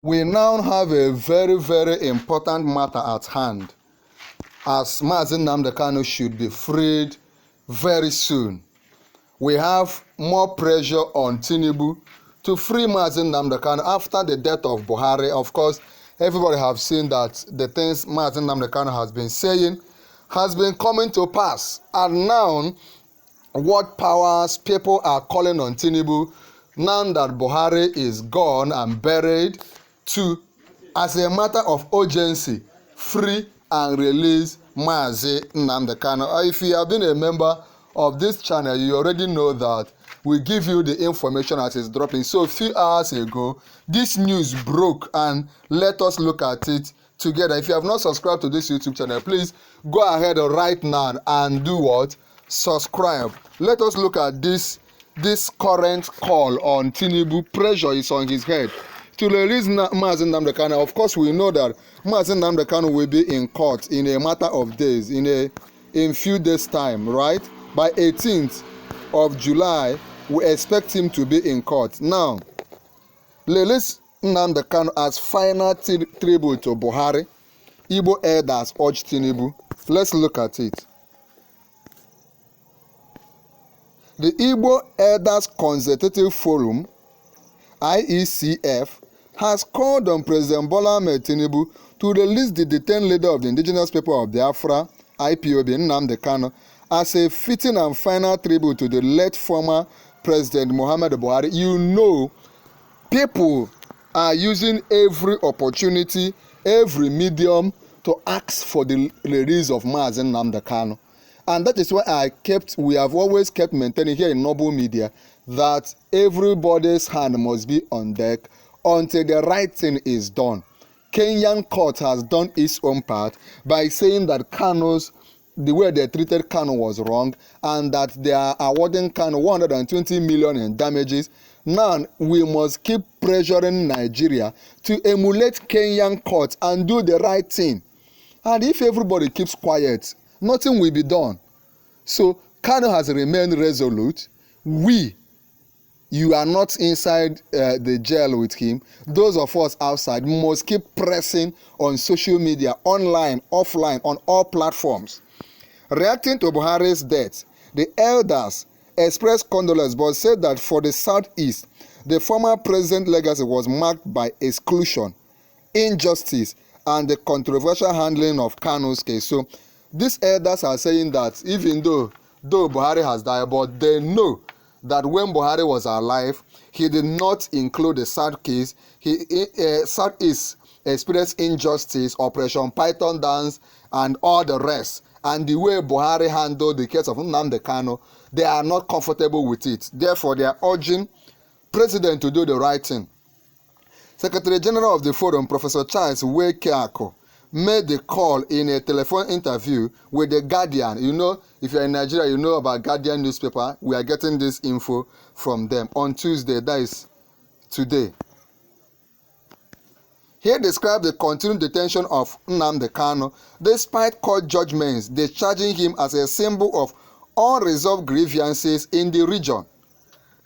We now have a very, very important matter at hand, as Mazi Nnamdi Kanu should be freed very soon. We have more pressure on Tinubu to free Mazi Nnamdi Kanu after the death of Buhari. Of course, everybody have seen that the things Mazi Nnamdi Kanu has been saying has been coming to pass. And now, what powers people are calling on Tinubu, now that Buhari is gone and buried, to, as a matter of urgency, free and release Mazi Nnamdi Kanu. If you have been a member of this channel, you already know that we give you the information as it's dropping. So a few hours ago, this news broke, and let us look at it together. If you have not subscribed to this YouTube channel, please go ahead right now and do what? Subscribe. Let us look at this current call on Tinubu. Pressure is on his head to release Mazi Nnamdi Kanu. Of course, we know that Mazi Nnamdi Kanu will be in court in a matter of days, in few days' time, right? By 18th of July, we expect him to be in court. Now, release Nnamdi Kanu as final tribute to Buhari. Igbo elders urge Tinubu. Let's look at it. The Igbo Elders Consultative Forum, IECF, has called on President Bola Ahmed Tinubu to release the detained leader of the indigenous people of Biafra, IPOB, Nnamdi Kanu, as a fitting and final tribute to the late former President Muhammadu Buhari. You know, people are using every opportunity, every medium to ask for the release of Mazi Nnamdi Kanu. And that is why we have always kept maintaining here in Noble Media that everybody's hand must be on deck until the right thing is done. Kenyan court has done its own part by saying that the way they treated Kanu was wrong, and that they are awarding Kanu 120 million in damages. Now we must keep pressuring Nigeria to emulate Kenyan court and do the right thing. And if everybody keeps quiet, nothing will be done. So Kanu has remained resolute. You are not inside the jail with him. Those of us outside must keep pressing on social media, online, offline, on all platforms. Reacting to Buhari's death, the elders expressed condolence but said that for the Southeast, the former president's legacy was marked by exclusion, injustice, and the controversial handling of Kanu's case. So these elders are saying that even though Buhari has died, but they know that when Buhari was alive, he did not include the South case. Southeast experienced injustice, Operation Python dance, and all the rest. And the way Buhari handled the case of Nnamdi Kanu, they are not comfortable with it. Therefore, they are urging President to do the right thing. Secretary General of the Forum, Professor Charles Wekeako, made the call in a telephone interview with the Guardian. You know, if you're in Nigeria, you know about Guardian newspaper. We are getting this info from them on Tuesday, that is today. He described the continued detention of Nnamdi Kanu despite court judgments discharging him as a symbol of unresolved grievances in the region.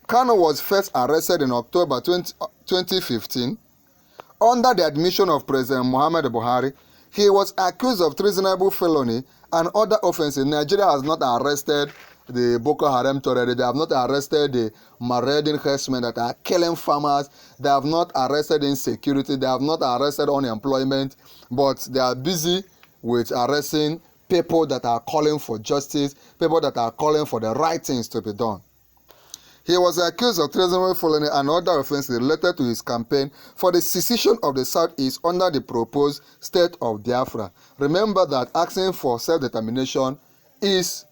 Kanu was first arrested in October 2015 under the admission of President Muhammadu Buhari. He was accused of treasonable felony and other offenses. Nigeria has not arrested the Boko Haram terrorists. They have not arrested the marauding herdsmen that are killing farmers. They have not arrested insecurity. They have not arrested unemployment. But they are busy with arresting people that are calling for justice, people that are calling for the right things to be done. He was accused of treasonable felony and other offenses related to his campaign for the secession of the Southeast under the proposed state of Biafra. Remember that asking for self-determination is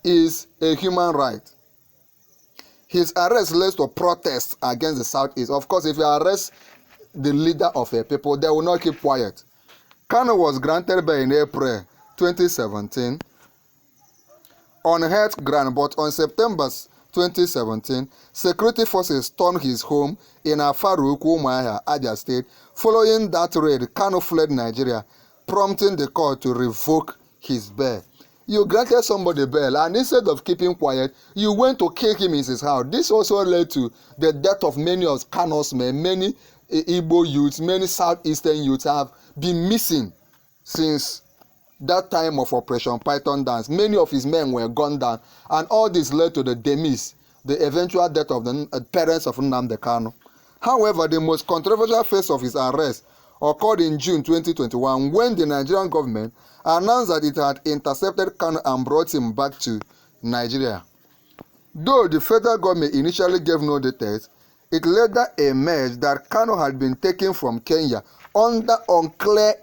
a human right. His arrest leads to protests against the Southeast. Of course, if you arrest the leader of a people, they will not keep quiet. Kanu was granted bail in April 2017 on health ground, but on September 2017, security forces stormed his home in Afaru, Umuahia, Abia State. Following that raid, Kanu fled Nigeria, prompting the court to revoke his bail. You granted somebody bail, and instead of keeping quiet, you went to kill him in his house. This also led to the death of many of Kanu's men. Many Igbo youths, many southeastern youths have been missing since that time of Operation Python dance. Many of his men were gunned down, and all this led to the demise, the eventual death of the parents of Nnamdi Kanu. However, the most controversial phase of his arrest occurred in June 2021 when the Nigerian government announced that it had intercepted Kanu and brought him back to Nigeria. Though the federal government initially gave no details, it later emerged that Kanu had been taken from Kenya under unclear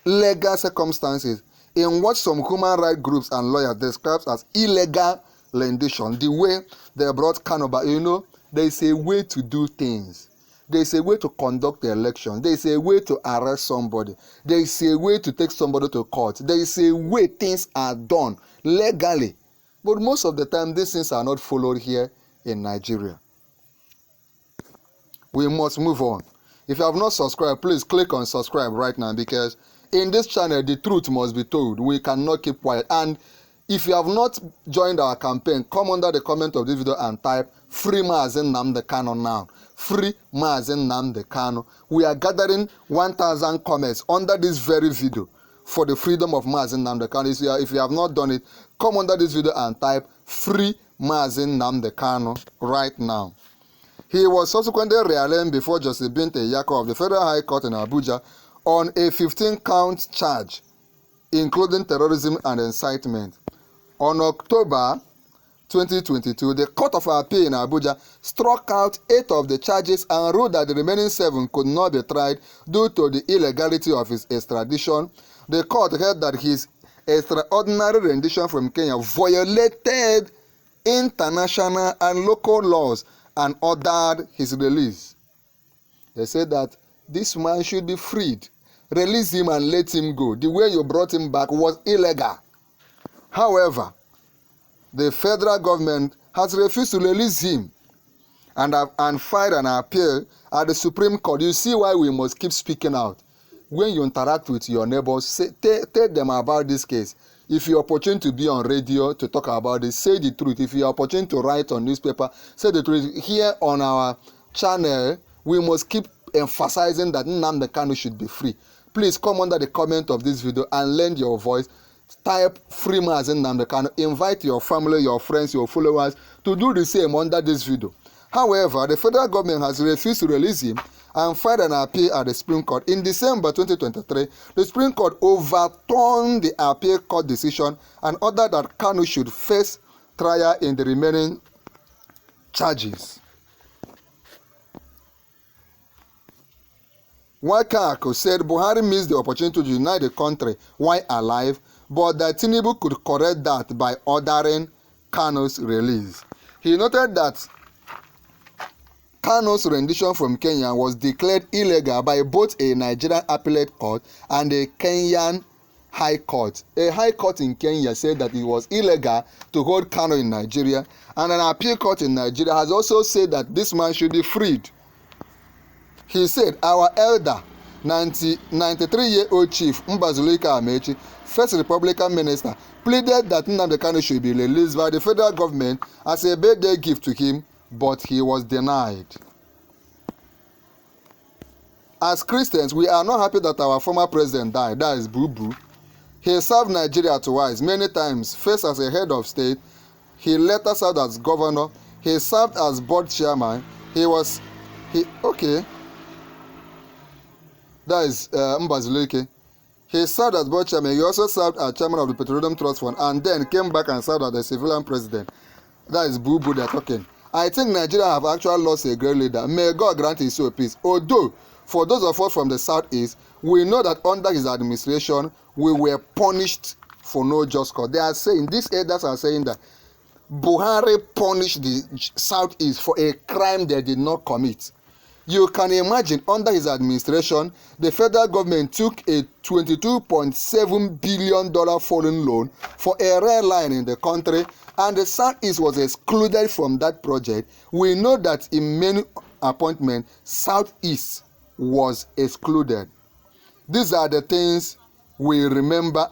illegal circumstances in what some human rights groups and lawyers describe as illegal rendition. The way they brought Kanu back, there is a way to do things. There is a way to conduct the election. There is a way to arrest somebody. There is a way to take somebody to court. There is a way things are done legally. But most of the time, these things are not followed here in Nigeria. We must move on. If you have not subscribed, please click on subscribe right now, because in this channel, the truth must be told. We cannot keep quiet. And if you have not joined our campaign, come under the comment of this video and type "Free Mazi Nnamdi Kanu" now. Free Mazi Nnamdi Kanu. We are gathering 1,000 comments under this very video for the freedom of Mazi Nnamdi Kanu. If you have not done it, come under this video and type "Free Mazi Nnamdi Kanu" right now. He was subsequently rearraigned before Justice Binte Yako of the Federal High Court in Abuja on a 15-count charge, including terrorism and incitement. On October 2022, the Court of Appeal in Abuja struck out 8 of the charges and ruled that the remaining 7 could not be tried due to the illegality of his extradition. The court held that his extraordinary rendition from Kenya violated international and local laws and ordered his release. They said that this man should be freed. Release him and let him go. The way you brought him back was illegal. However, the federal government has refused to release him and filed an appeal at the Supreme Court. You see why we must keep speaking out. When you interact with your neighbors, tell them about this case. If you're opportune to be on radio to talk about this, say the truth. If you're opportune to write on newspaper, say the truth. Here on our channel, we must keep emphasizing that Nnamdi Kanu should be free. Please come under the comment of this video and lend your voice. Type "Free Mazi Nnamdi Kanu." Invite your family, your friends, your followers to do the same under this video. However, the federal government has refused to release him and filed an appeal at the Supreme Court. In December 2023, the Supreme Court overturned the appeal court decision and ordered that Kanu should face trial in the remaining charges. Wakako said Buhari missed the opportunity to unite the country while alive, but that Tinubu could correct that by ordering Kanu's release. He noted that Kanu's rendition from Kenya was declared illegal by both a Nigerian appellate court and a Kenyan high court. A high court in Kenya said that it was illegal to hold Kanu in Nigeria, and an appeal court in Nigeria has also said that this man should be freed. He said, "Our elder, 93-year-old Chief Mbazulika Amechi, first Republican minister, pleaded that Nnamdi Kanu should be released by the federal government as a birthday gift to him, but he was denied." As Christians, we are not happy that our former president died. That is boo-boo. He served Nigeria twice, many times, first as a head of state. He later served as governor. He served as board chairman. That is Mbazulike. He served as board chairman. He also served as chairman of the Petroleum Trust Fund and then came back and served as the civilian president. That is boo-boo they're talking. I think Nigeria have actually lost a great leader. May God grant his soul peace. Although, for those of us from the southeast, we know that under his administration, we were punished for no just cause. They are saying, these elders are saying that Buhari punished the southeast for a crime they did not commit. You can imagine, under his administration, the federal government took a $22.7 billion foreign loan for a rail line in the country, and the Southeast was excluded from that project. We know that in many appointments, Southeast was excluded. These are the things we remember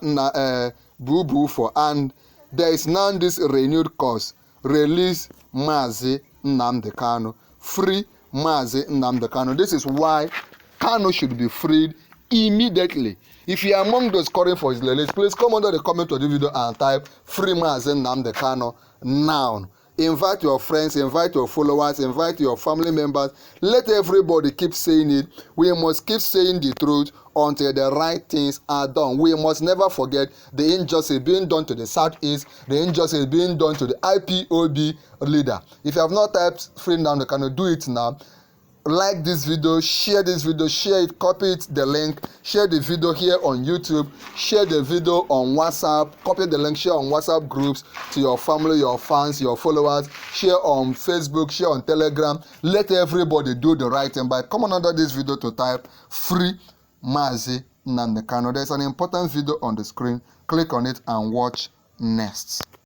boo-boo for, and there is now this renewed cause. Release Mazi Nnamdi Kanu. Free Mazi Nnamdi Kanu. This is why Kanu should be freed immediately. If you are among those calling for his release, please come under the comment of the video and type free Mazi Nnamdi Kanu now. Invite your friends, invite your followers, invite your family members. Let everybody keep saying it. We must keep saying the truth until the right things are done. We must never forget the injustice being done to the Southeast, the injustice being done to the IPOB leader. If you have not typed free Nnamdi Kanu, do it now. Like this video, share it, copy it, the link, share the video here on YouTube, share the video on WhatsApp, copy the link, share on WhatsApp groups to your family, your fans, your followers, share on Facebook, share on Telegram. Let everybody do the right thing by coming under this video to type free Mazi Nnamdi Kanu. There's an important video on the screen. Click on it and watch next.